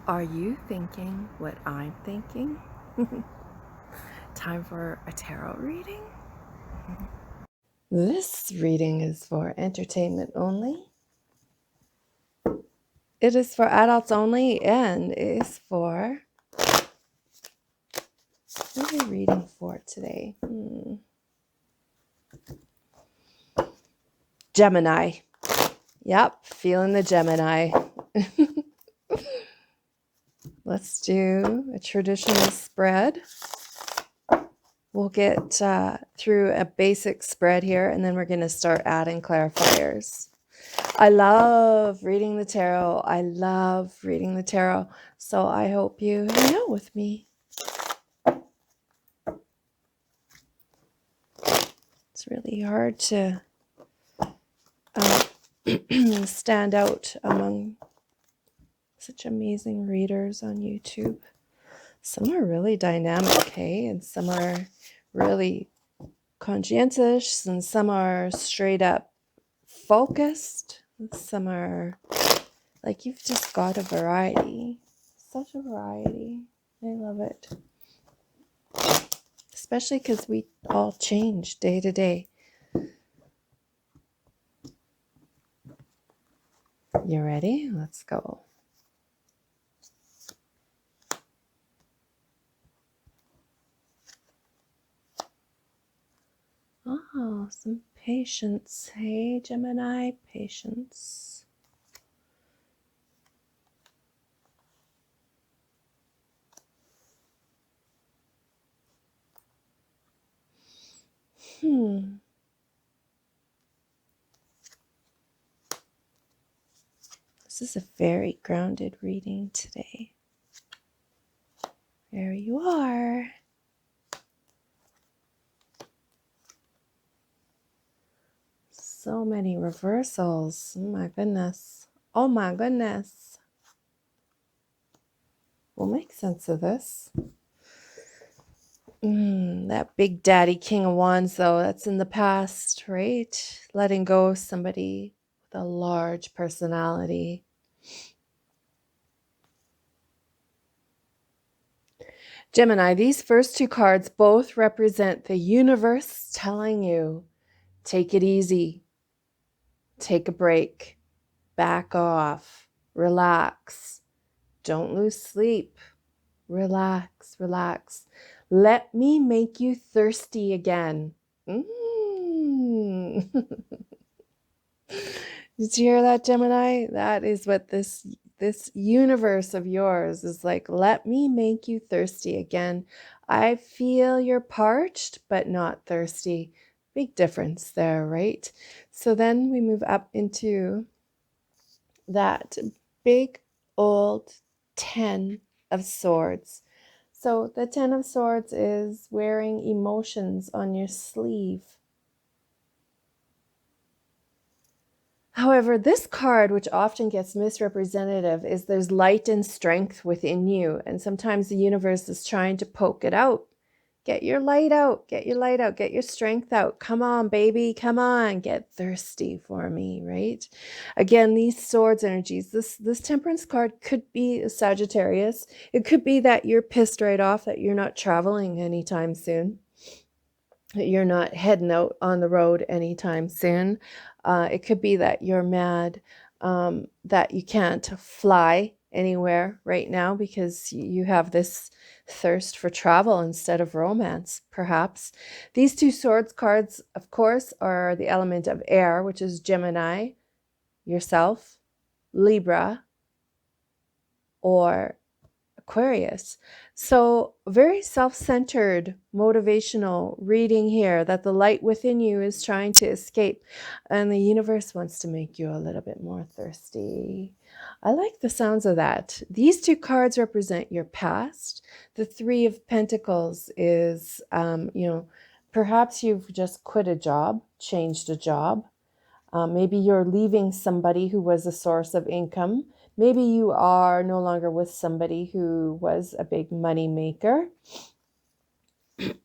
Are you thinking what I'm thinking? Time for a tarot reading? This reading is for entertainment only. It is for adults only and is for... What are we reading for today? Gemini. Yep, feeling the Gemini. Let's do a traditional spread. We'll get through a basic spread here, and then we're going to start adding clarifiers. I love reading the tarot. I love reading the tarot. So I hope you hang out with me. It's really hard to stand out among such amazing readers on YouTube. Some are really dynamic, hey? And some are really conscientious, and some are straight up focused. And some are like, you've just got a variety. Such a variety. I love it. Especially because we all change day to day. You ready? Let's go. Oh, some patience. Hey, Gemini, patience. This is a very grounded reading today. There you are. So many reversals. Oh my goodness. Oh my goodness. We'll make sense of this. That big daddy king of wands, though, that's in the past, right? Letting go of somebody with a large personality. Gemini, these first two cards both represent the universe telling you, take it easy, take a break, back off, relax, don't lose sleep, relax, relax. Let me make you thirsty again. Did you hear that, Gemini? That is what this universe of yours is like. Let me make you thirsty again. I feel you're parched, but not thirsty. Big difference there, right? So then we move up into that big old 10 of Swords. So the 10 of Swords is wearing emotions on your sleeve. However, this card, which often gets misrepresented, is there's light and strength within you. And sometimes the universe is trying to poke it out. Get your light out, get your light out, get your strength out. Come on, baby, come on, get thirsty for me, right? Again, these swords energies, this temperance card could be a Sagittarius. It could be that you're pissed right off that you're not traveling anytime soon, that you're not heading out on the road anytime soon. It could be that you're mad that you can't fly anywhere right now because you have this thirst for travel instead of romance, perhaps. These two swords cards, of course, are the element of air, which is Gemini, yourself, Libra, or Aquarius. So very self-centered, motivational reading here, that the light within you is trying to escape and the universe wants to make you a little bit more thirsty. I like the sounds of that. These two cards represent your past. The Three of Pentacles is, perhaps you've just quit a job, changed a job. Maybe you're leaving somebody who was a source of income. Maybe you are no longer with somebody who was a big money maker.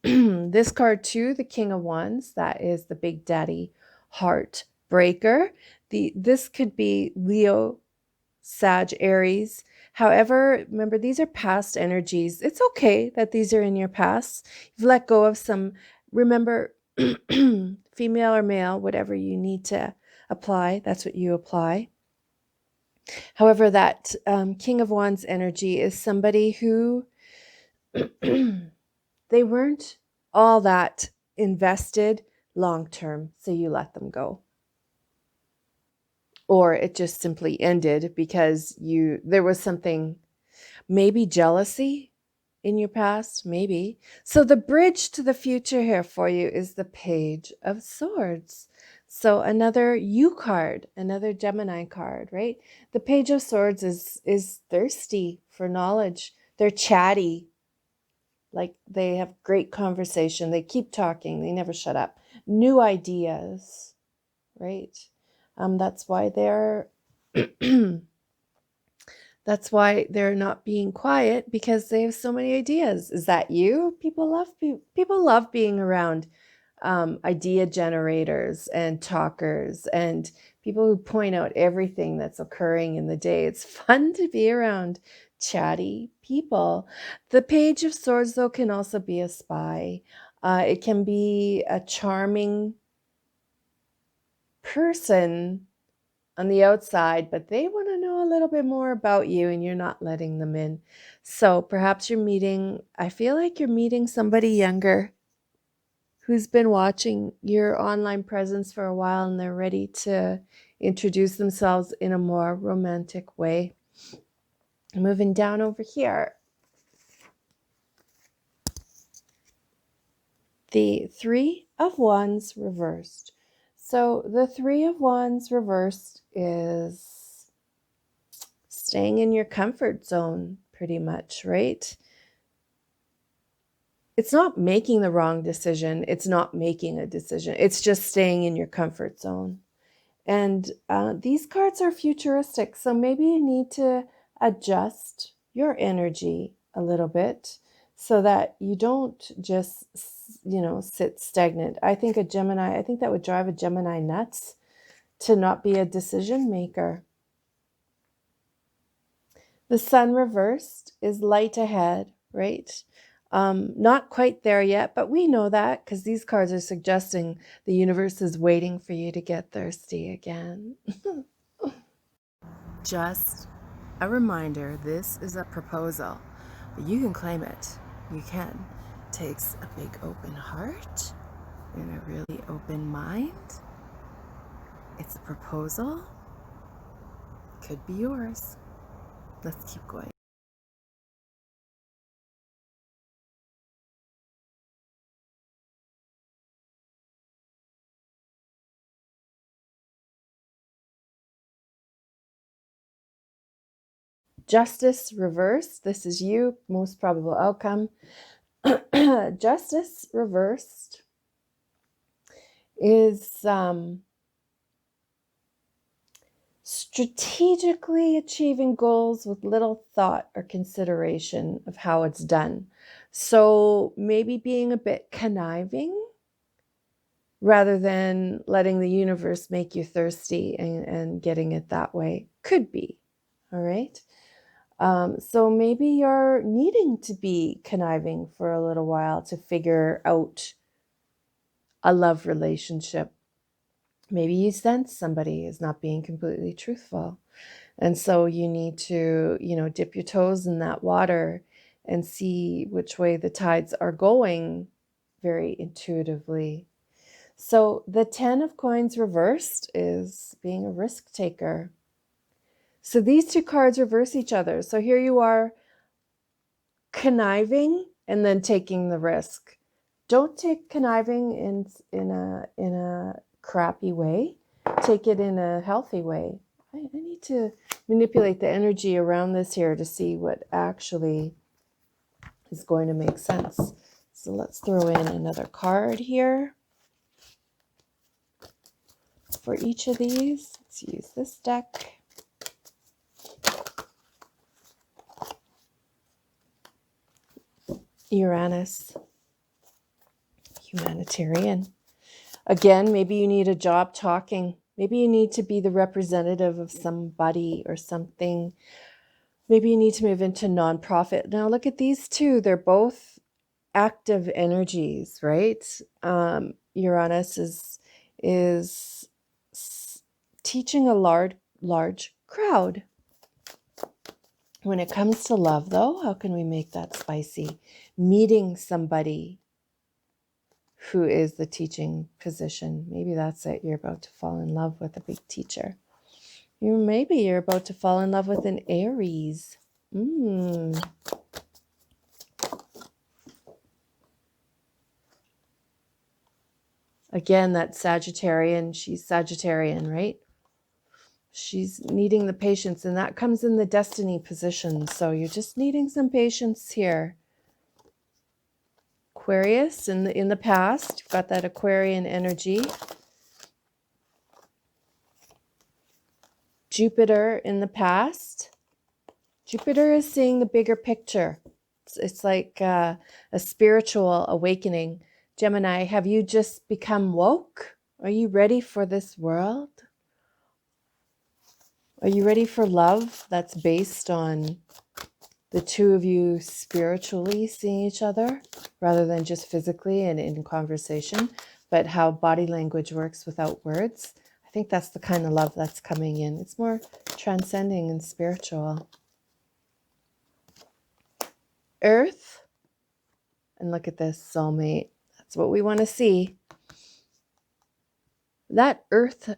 This card too, the King of Wands, that is the big daddy heartbreaker. This could be Leo, Sag, Aries, However, remember, these are past energies. It's okay that these are in your past. You've let go of some, remember, female or male, whatever you need to apply, that's what you apply. However, that King of Wands energy is somebody who they weren't all that invested long term, so you let them go. Or it just simply ended because there was something, maybe jealousy in your past, maybe. So the bridge to the future here for you is the Page of Swords. So another you card, another Gemini card, right? The Page of Swords is thirsty for knowledge. They're chatty. Like they have great conversation. They keep talking. They never shut up. New ideas, right? That's why they're that's why they're not being quiet, because they have so many ideas. Is that you? People love being around idea generators and talkers and people who point out everything that's occurring in the day. It's fun to be around chatty people. The Page of Swords, though, can also be a spy. It can be a charming person on the outside, but they want to know a little bit more about you and you're not letting them in. So perhaps I feel like you're meeting somebody younger who's been watching your online presence for a while and they're ready to introduce themselves in a more romantic way. Moving down over here. The Three of Wands reversed. So the Three of Wands reversed is staying in your comfort zone, pretty much, right? It's not making the wrong decision. It's not making a decision. It's just staying in your comfort zone. And these cards are futuristic. So maybe you need to adjust your energy a little bit so that you don't just, sit stagnant. I think that would drive a Gemini nuts to not be a decision maker. The Sun reversed is light ahead, right? Not quite there yet, but we know that because these cards are suggesting the universe is waiting for you to get thirsty again. Just a reminder, this is a proposal, but you can claim it. You can. It takes a big open heart and a really open mind. It's a proposal. Could be yours. Let's keep going. Justice reversed. This is you. Most probable outcome. Justice reversed is strategically achieving goals with little thought or consideration of how it's done. So maybe being a bit conniving rather than letting the universe make you thirsty and getting it that way. Could be. All right. So maybe you're needing to be conniving for a little while to figure out a love relationship. Maybe you sense somebody is not being completely truthful. And so you need to, dip your toes in that water and see which way the tides are going very intuitively. So the 10 of coins reversed is being a risk taker. So these two cards reverse each other. So here you are conniving and then taking the risk. Don't take conniving in a crappy way. Take it in a healthy way. I need to manipulate the energy around this here to see what actually is going to make sense. So let's throw in another card here for each of these. Let's use this deck. Uranus, humanitarian. Again, maybe you need a job talking. Maybe you need to be the representative of somebody or something Maybe you need to move into nonprofit. Now look at these two. They're both active energies, right? Uranus is teaching a large crowd. When it comes to love, though, how can we make that spicy? Meeting somebody who is the teaching position. Maybe that's it. You're about to fall in love with a big teacher. Maybe you're about to fall in love with an Aries. Again, that Sagittarian. She's Sagittarian, right? She's needing the patience, and that comes in the destiny position. So you're just needing some patience here. Aquarius in the past, you've got that Aquarian energy. Jupiter in the past. Jupiter is seeing the bigger picture. It's like a spiritual awakening. Gemini, have you just become woke? Are you ready for this world? Are you ready for love that's based on the two of you spiritually seeing each other rather than just physically and in conversation, but how body language works without words? I think that's the kind of love that's coming in. It's more transcending and spiritual. Earth, and look at this, soulmate. That's what we want to see. That earth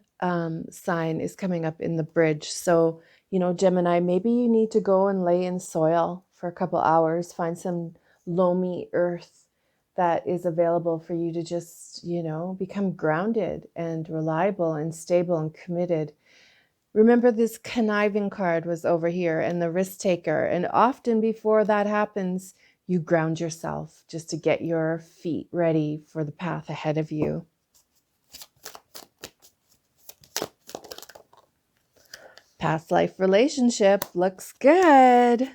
sign is coming up in the bridge. So, Gemini, maybe you need to go and lay in soil for a couple hours, find some loamy earth that is available for you to just, become grounded and reliable and stable and committed. Remember, this conniving card was over here and the risk taker. And often before that happens, you ground yourself just to get your feet ready for the path ahead of you. Past life relationship looks good.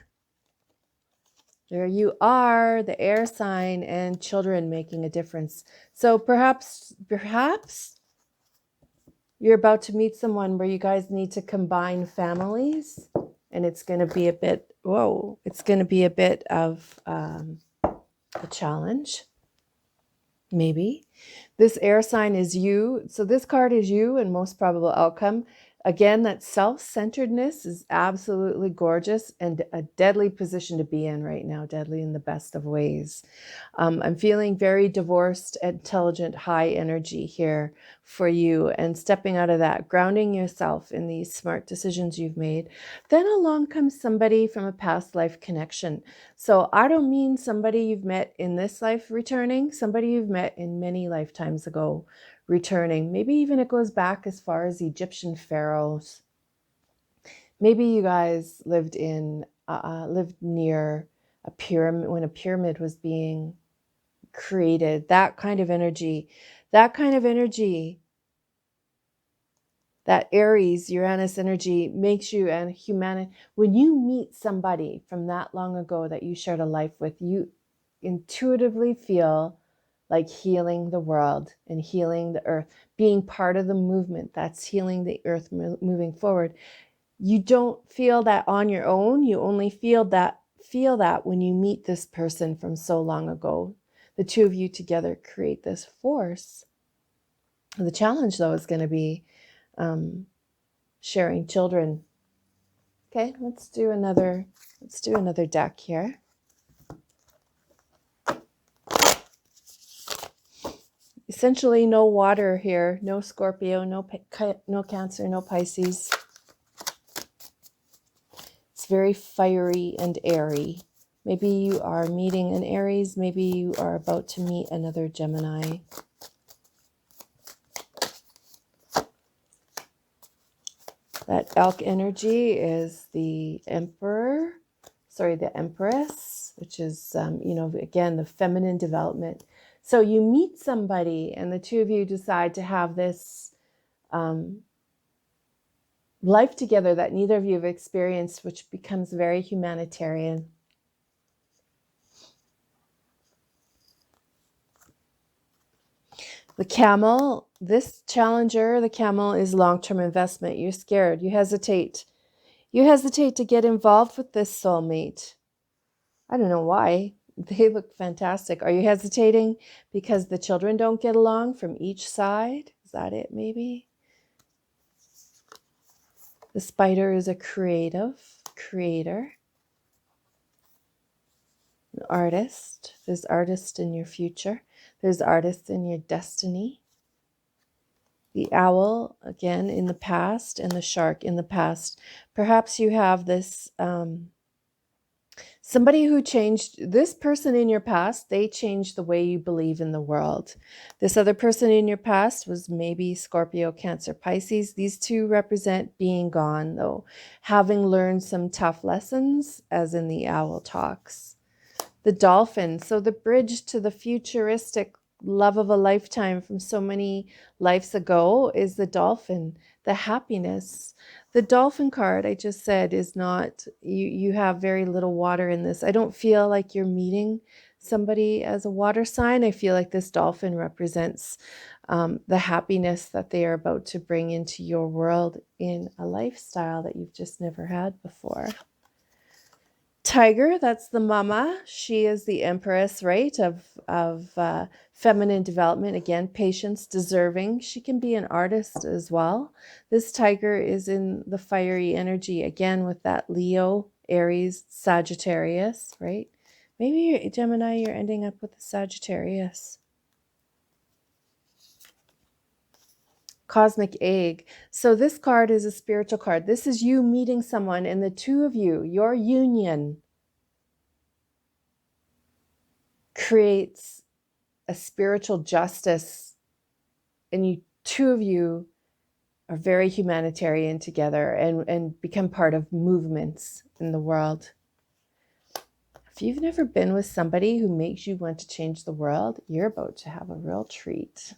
There you are, the air sign and children making a difference. So perhaps you're about to meet someone where you guys need to combine families, and it's going to be a bit, it's going to be a bit of a challenge. Maybe. This air sign is you. So this card is you and most probable outcome. Again, that self-centeredness is absolutely gorgeous and a deadly position to be in right now, deadly in the best of ways. I'm feeling very divorced, intelligent, high energy here for you, and stepping out of that, grounding yourself in these smart decisions you've made. Then along comes somebody from a past life connection. So I don't mean somebody you've met in this life returning, somebody you've met in many lifetimes ago returning. Maybe even it goes back as far as Egyptian pharaohs. Maybe you guys lived near a pyramid when a pyramid was being created. That kind of energy, that Aries, Uranus energy makes you and humanity. When you meet somebody from that long ago that you shared a life with, you intuitively feel like healing the world and healing the earth, being part of the movement that's healing the earth moving forward. You don't feel that on your own. You only feel that when you meet this person from so long ago. The two of you together create this force. The challenge, though, is going to be sharing children. Okay, let's do another deck here. Essentially, no water here, no Scorpio, no Cancer, no Pisces. It's very fiery and airy. Maybe you are meeting an Aries. Maybe you are about to meet another Gemini. That elk energy is the Emperess, which is, again, the feminine development. So you meet somebody and the two of you decide to have this life together that neither of you have experienced, which becomes very humanitarian. The camel, this challenger, the camel is long-term investment. You're scared, you hesitate. You hesitate to get involved with this soulmate. I don't know why. They look fantastic. Are you hesitating because the children don't get along from each side? Is that it, maybe? The spider is a creator, an artist. There's artists in your future. There's artists in your destiny. The owl, again, in the past, and the shark in the past. Perhaps you have this somebody who changed, this person in your past, they changed the way you believe in the world. This other person in your past was maybe Scorpio, Cancer, Pisces. These two represent being gone, though, having learned some tough lessons, as in the owl talks. The dolphin, so the bridge to the futuristic love of a lifetime from so many lives ago is the dolphin, the happiness. The dolphin card, I just said, is not, you have very little water in this. I don't feel like you're meeting somebody as a water sign. I feel like this dolphin represents the happiness that they are about to bring into your world in a lifestyle that you've just never had before. Tiger, that's the mama. She is the empress, right, of feminine development. Again, patience, deserving. She can be an artist as well. This tiger is in the fiery energy, again, with that Leo, Aries, Sagittarius, right? Maybe Gemini, you're ending up with a Sagittarius. Cosmic egg. So this card is a spiritual card. This is you meeting someone, and the two of you, your union, creates a spiritual justice, and you two of you are very humanitarian together and become part of movements in the world. If you've never been with somebody who makes you want to change the world, you're about to have a real treat.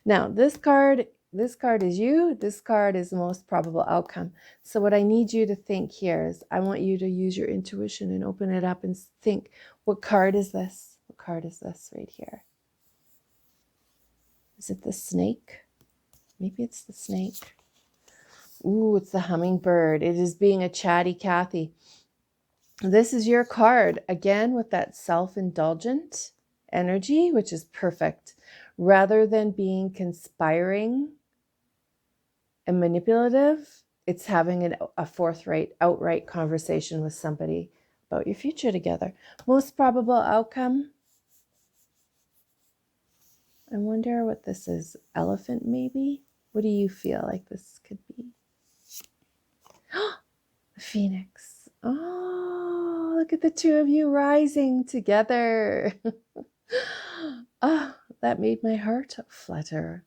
Now, this card is you. This card is the most probable outcome. So what I need you to think here is, I want you to use your intuition and open it up and think, what card is this? What card is this right here? Is it the snake? Maybe it's the snake. Ooh, it's the hummingbird. It is being a chatty Cathy. This is your card, again, with that self-indulgent energy, which is perfect. Rather than being conspiring and manipulative, it's having a forthright, outright conversation with somebody about your future together. Most probable outcome. I wonder what this is. Elephant, maybe? What do you feel like this could be? The phoenix. Oh, look at the two of you rising together. Oh, that made my heart flutter.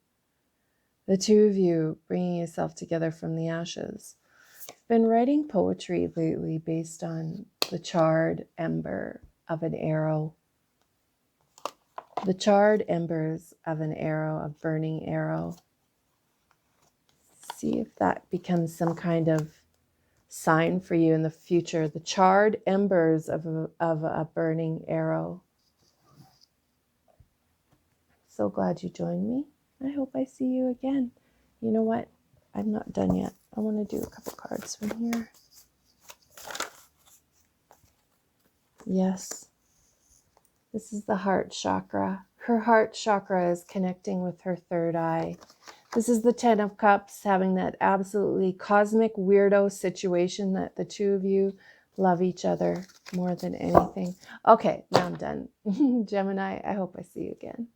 The two of you bringing yourself together from the ashes. I've been writing poetry lately based on the charred ember of an arrow. The charred embers of an arrow, a burning arrow. See if that becomes some kind of sign for you in the future. The charred embers of a burning arrow. So glad you joined me. I hope I see you again. You know what? I'm not done yet. I want to do a couple cards from here. Yes. This is the heart chakra. Her heart chakra is connecting with her third eye. This is the 10 of Cups, having that absolutely cosmic weirdo situation that the two of you love each other more than anything. Okay, now I'm done. Gemini, I hope I see you again.